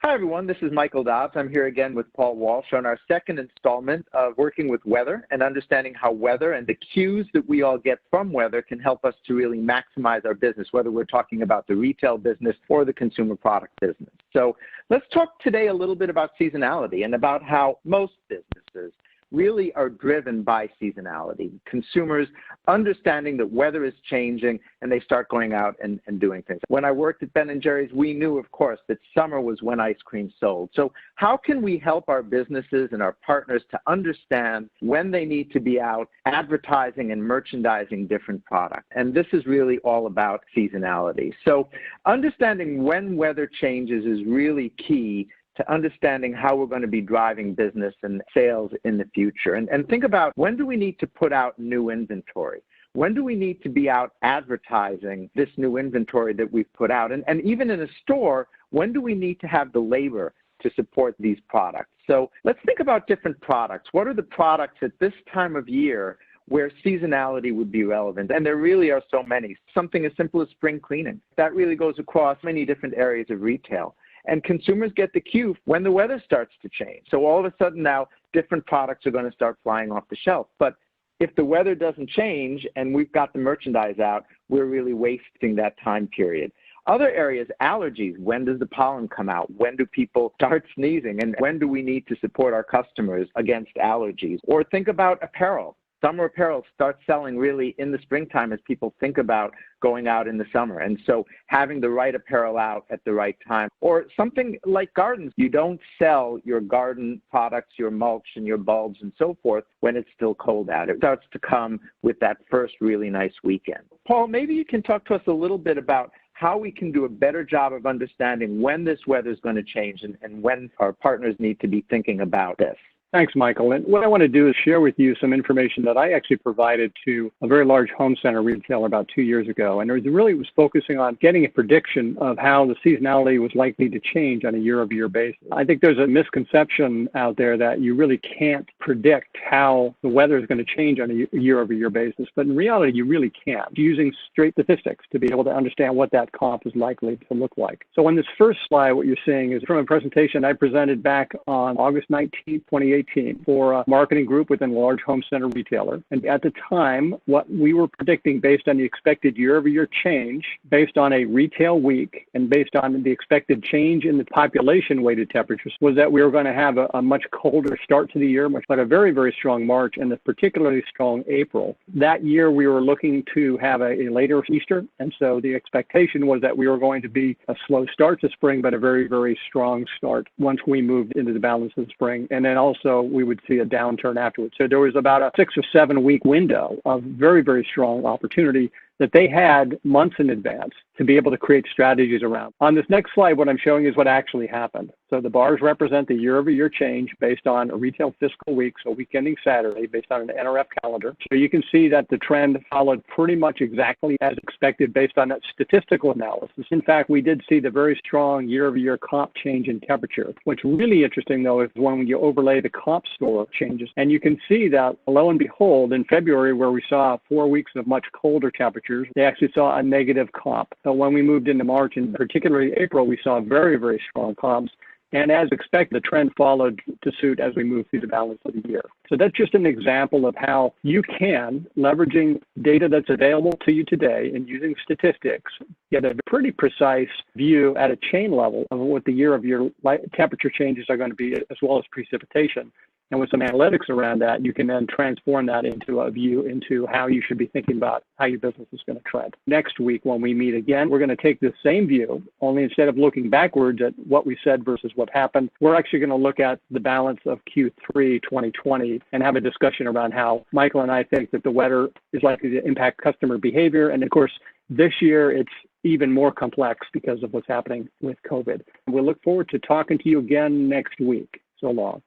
Hi, everyone. This is Michael Dobbs. I'm here again with Paul Walsh on our second installment of working with weather and understanding how weather and the cues that we all get from weather can help us to really maximize our business, whether we're talking about the retail business or the consumer product business. So let's talk today a little bit about seasonality and about how most businesses really are driven by seasonality. Consumers understanding that weather is changing and they start going out and doing things. When I worked at Ben & Jerry's, we knew, of course, that summer was when ice cream sold. So how can we help our businesses and our partners to understand when they need to be out advertising and merchandising different products? And this is really all about seasonality. So understanding when weather changes is really key to understanding how we're going to be driving business and sales in the future. And think about, when do we need to put out new inventory? When do we need to be out advertising this new inventory that we've put out? And even in a store, when do we need to have the labor to support these products? So let's think about different products. What are the products at this time of year where seasonality would be relevant? And there really are so many. Something as simple as spring cleaning. That really goes across many different areas of retail. And consumers get the cue when the weather starts to change. So all of a sudden now, different products are going to start flying off the shelf. But if the weather doesn't change and we've got the merchandise out, we're really wasting that time period. Other areas, allergies. When does the pollen come out? When do people start sneezing? And when do we need to support our customers against allergies? Or think about apparel. Summer apparel starts selling really in the springtime as people think about going out in the summer. And so having the right apparel out at the right time. Or something like gardens. You don't sell your garden products, your mulch and your bulbs and so forth when it's still cold out. It starts to come with that first really nice weekend. Paul, maybe you can talk to us a little bit about how we can do a better job of understanding when this weather is going to change and when our partners need to be thinking about this. Thanks, Michael. And what I want to do is share with you some information that I actually provided to a very large home center retailer about 2 years ago. And it really was focusing on getting a prediction of how the seasonality was likely to change on a year-over-year basis. I think there's a misconception out there that you really can't predict how the weather is going to change on a year-over-year basis. But in reality, you really can't, using straight statistics to be able to understand what that comp is likely to look like. So on this first slide, what you're seeing is from a presentation I presented back on August 19, 2018. For a marketing group within a large home center retailer. And at the time, what we were predicting based on the expected year-over-year change, based on a retail week, and based on the expected change in the population-weighted temperatures, was that we were going to have a much colder start to the year, but a very, very strong March and a particularly strong April. That year, we were looking to have a later Easter, and so the expectation was that we were going to be a slow start to spring, but a very, very strong start once we moved into the balance of the spring. And then also, we would see a downturn afterwards. So there was about a 6 or 7 week window of very, very strong opportunity that they had months in advance to be able to create strategies around. On this next slide, what I'm showing is what actually happened. So the bars represent the year-over-year change based on a retail fiscal week, so week ending Saturday, based on an NRF calendar. So you can see that the trend followed pretty much exactly as expected based on that statistical analysis. In fact, we did see the very strong year-over-year comp change in temperature. What's really interesting, though, is when you overlay the comp store changes. And you can see that, lo and behold, in February, where we saw 4 weeks of much colder temperatures, they actually saw a negative comp. So when we moved into March, and particularly April, we saw very, very strong comps. And as expected, the trend followed to suit as we move through the balance of the year. So that's just an example of how you can, leveraging data that's available to you today and using statistics, get a pretty precise view at a chain level of what the year-over-year temperature changes are going to be, as well as precipitation. And with some analytics around that, you can then transform that into a view into how you should be thinking about how your business is going to trend. Next week, when we meet again, we're going to take this same view, only instead of looking backwards at what we said versus what happened, we're actually going to look at the balance of Q3 2020 and have a discussion around how Michael and I think that the weather is likely to impact customer behavior. And of course, this year, it's even more complex because of what's happening with COVID. We'll look forward to talking to you again next week. So long.